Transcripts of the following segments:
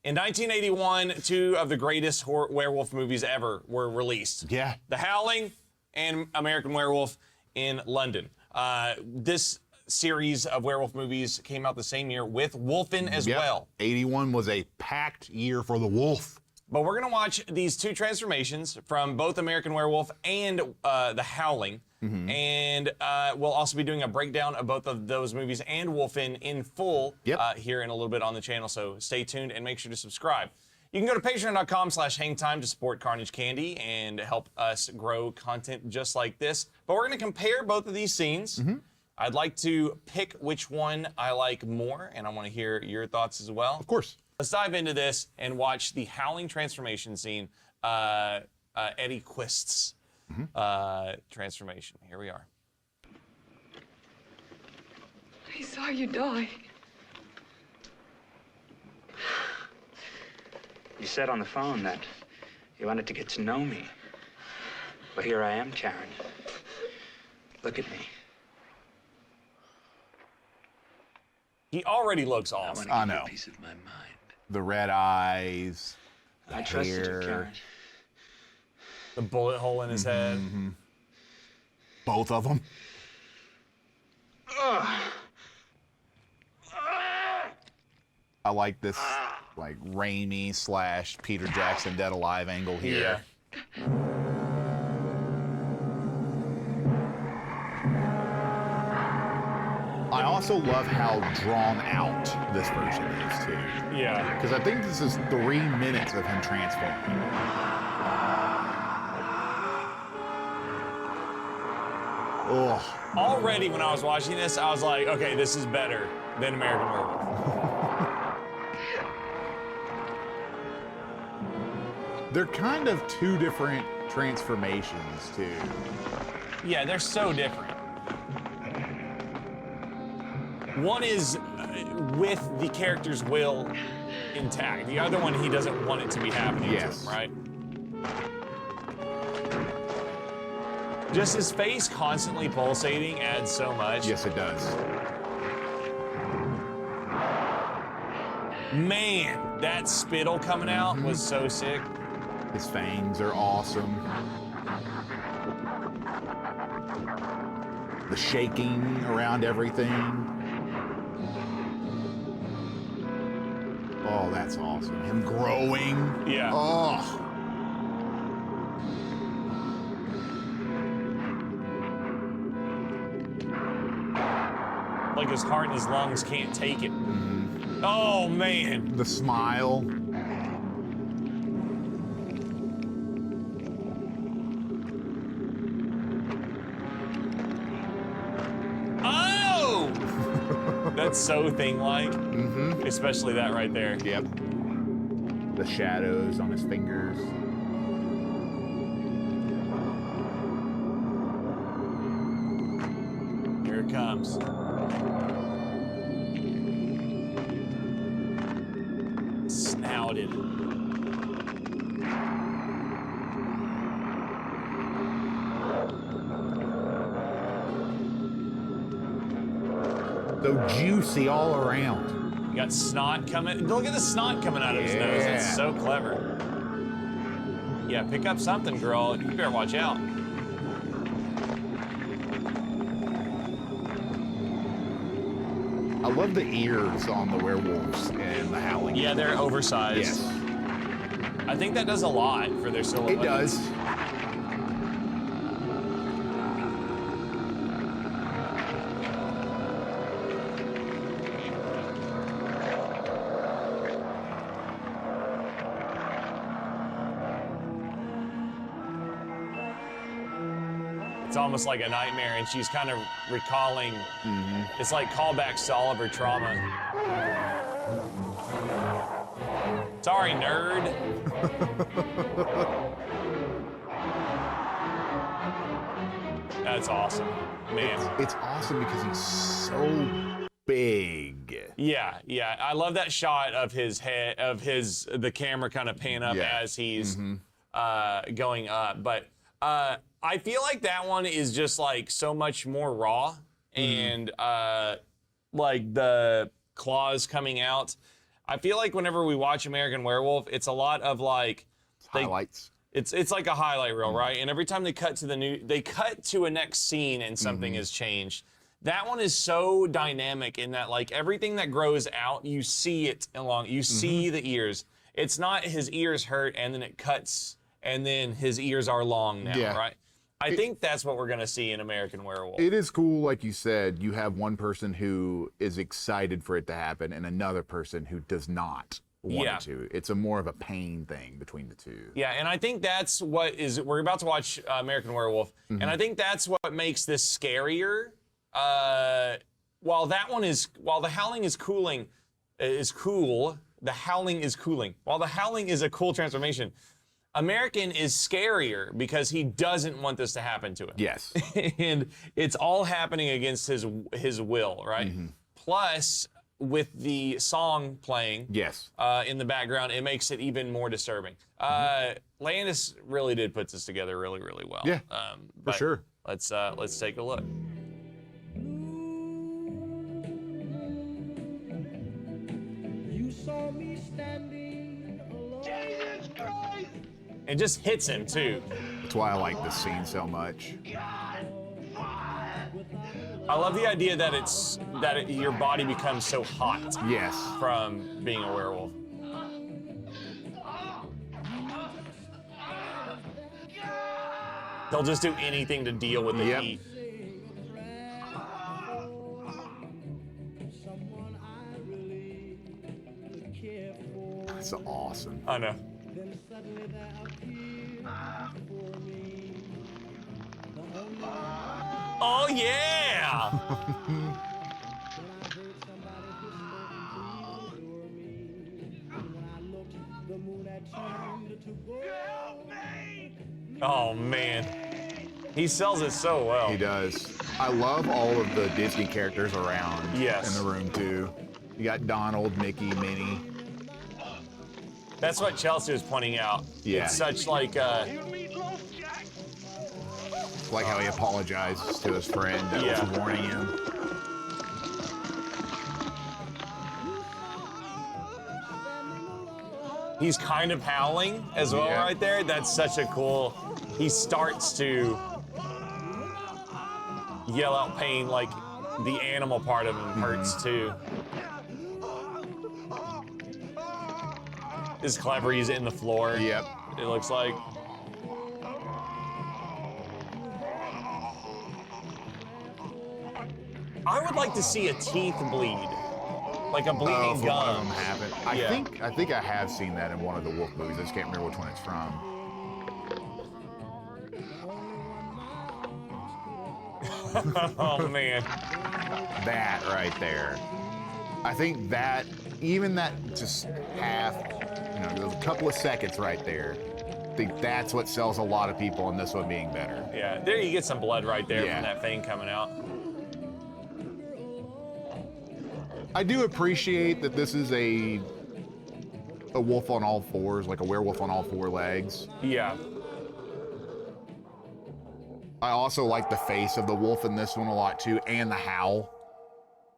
In 1981, two of the greatest werewolf movies ever were released. Yeah. The Howling and American Werewolf in London. This series of werewolf movies came out the same year with Wolfen as well. 81 was a packed year for the wolf. But we're going to watch these two transformations from both American Werewolf and The Howling. And we'll also be doing a breakdown of both of those movies and Wolfen in full here in a little bit on the channel. So stay tuned and make sure to subscribe. You can go to patreon.com/hangtime to support Carnage Candy and help us grow content just like this. But we're going to compare both of these scenes. I'd like to pick which one I like more, and I want to hear your thoughts as well. Of course. Let's dive into this and watch the Howling transformation scene, Eddie Quist's transformation. Here we are. I saw you die. You said on the phone that you wanted to get to know me. Well, here I am, Karen. Look at me. He already looks awesome. I know. A piece of my mind. The red eyes, the I trusted hair. you, Karen. The bullet hole in his head. Both of them. I like this, like, Raimi / Peter Jackson Dead Alive angle here. I also love how drawn out this version is, too. Yeah. Because I think this is 3 minutes of him transforming. Ugh. Already when I was watching this, I was like, okay, this is better than American Werewolf. They're kind of two different transformations, too. Yeah, they're so different. One is with the character's will intact. The other one, he doesn't want it to be happening to him, right? Just his face constantly pulsating adds so much. Yes, it does. Man, that spittle coming out was so sick. His fangs are awesome. The shaking around everything. Oh, that's awesome. Him growing. Yeah. Oh. Like his heart and his lungs can't take it. Oh, man. The smile. Oh! That's so thing-like. Especially that right there. Yep. The shadows on his fingers. Here it comes. Snouted. So juicy all around. You got snot coming. Look at the snot coming out of his nose. It's so clever. Yeah, pick up something, girl. You better watch out. I love the ears on the werewolves and the Howling. Yeah, they're oversized. Yes. I think that does a lot for their silhouette. It does. It's almost like a nightmare, and she's kind of recalling. It's like callbacks to all of her trauma. Sorry, nerd. That's awesome, man. It's awesome because he's so big. Yeah, yeah. I love that shot of his head, the camera kind of pan up as he's going up. But I feel like that one is just like so much more raw and like the claws coming out. I feel like whenever we watch American Werewolf, it's a lot of like Highlights. It's like a highlight reel, right? And every time they cut to a next scene and something has changed. That one is so dynamic in that like everything that grows out, you see it along. You see the ears. It's not his ears hurt and then it cuts and then his ears are long now, right? I think that's what we're gonna see in American Werewolf. It is cool, like you said, you have one person who is excited for it to happen and another person who does not want it to. It's more of a pain thing between the two. Yeah, and I think that's what is, we're about to watch American Werewolf, and I think that's what makes this scarier. While the Howling is cool, the Howling is cooling. While the Howling is a cool transformation, American is scarier because he doesn't want this to happen to him. Yes. And it's all happening against his will, right? Plus, with the song playing in the background, it makes it even more disturbing. Landis really did put this together really, really well. Yeah, for sure. Let's take a look. You saw me standing alone. Jesus Christ! It just hits him too. That's why I like this scene so much. I love the idea that your body becomes so hot. Yes. From being a werewolf. They'll just do anything to deal with the heat. That's awesome. I know. Oh yeah! Oh man, he sells it so well. He does. I love all of the Disney characters around in the room too. You got Donald, Mickey, Minnie. That's what Chelsea was pointing out. Yeah. It's such like how he apologizes to his friend that was warning him. He's kind of howling as well right there. That's such a cool. He starts to yell out pain, like the animal part of him hurts too. It's clever. He's in the floor. Yep. It looks like. I would like to see a teeth bleed, like a bleeding gum. Happen. I think I have seen that in one of the Wolf movies. I just can't remember which one it's from. Oh man. That right there. I think that, even that just half, there's a couple of seconds right there. I think that's what sells a lot of people on this one being better. Yeah, there you get some blood right there from that thing coming out. I do appreciate that this is a wolf on all fours, like a werewolf on all four legs. Yeah. I also like the face of the wolf in this one a lot too, and the howl.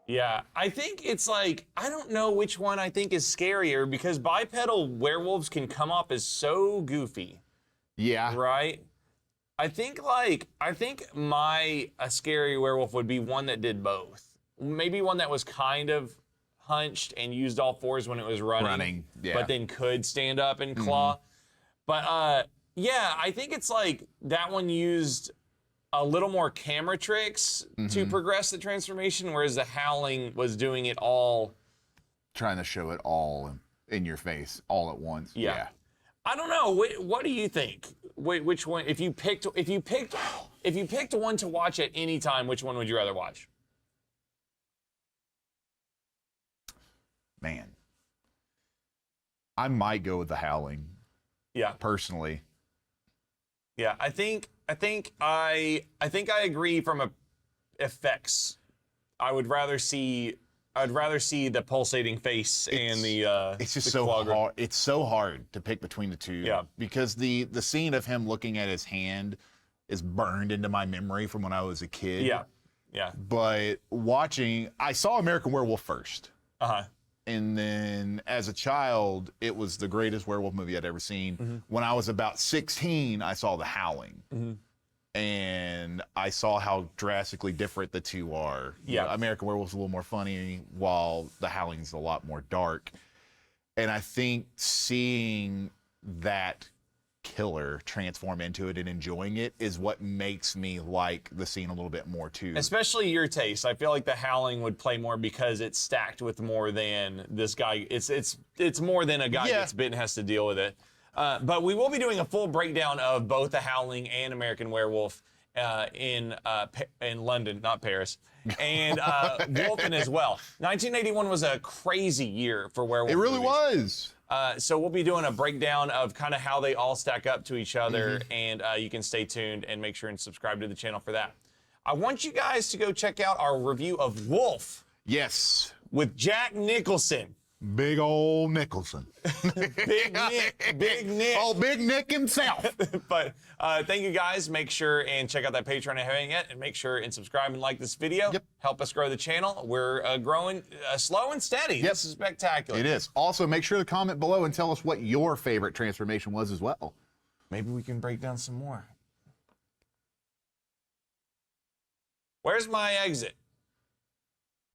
Yeah, I think it's like, I don't know which one I think is scarier because bipedal werewolves can come up as so goofy. Yeah. Right? I think a scary werewolf would be one that did both. Maybe one that was kind of hunched and used all fours when it was running, but then could stand up and claw. But yeah, I think it's like that one used a little more camera tricks to progress the transformation, whereas the Howling was doing it all. Trying to show it all in your face all at once. Yeah. I don't know. What do you think? Which one? If you picked one to watch at any time, which one would you rather watch? Man, I might go with the Howling. Yeah. Personally. Yeah, I think I agree from effects. I would rather see the pulsating face and the. It's just the so clogger. hard. It's so hard to pick between the two. Yeah. Because the scene of him looking at his hand is burned into my memory from when I was a kid. Yeah. Yeah. But I saw American Werewolf first. Uh-huh. And then as a child, it was the greatest werewolf movie I'd ever seen. When I was about 16, I saw The Howling. And I saw how drastically different the two are. Yeah. American Werewolf's a little more funny, while The Howling's a lot more dark. And I think seeing that killer transform into it and enjoying it is what makes me like the scene a little bit more too. Especially your taste. I feel like The Howling would play more because it's stacked with more than this guy. It's more than a guy gets bitten has to deal with it. But we will be doing a full breakdown of both The Howling and American Werewolf in London, not Paris, and Wolfen as well. 1981 was a crazy year for werewolf. It really movies. was. So we'll be doing a breakdown of kind of how they all stack up to each other, and you can stay tuned and make sure and subscribe to the channel for that. I want you guys to go check out our review of Wolf Yes. with Jack Nicholson. Big old Nicholson. Big Nick. Oh, Big Nick himself. But thank you guys. Make sure and check out that Patreon if you haven't yet, and make sure and subscribe and like this video. Yep. Help us grow the channel. We're growing slow and steady. This is spectacular. It is. Also, make sure to comment below and tell us what your favorite transformation was as well. Maybe we can break down some more. Where's my exit?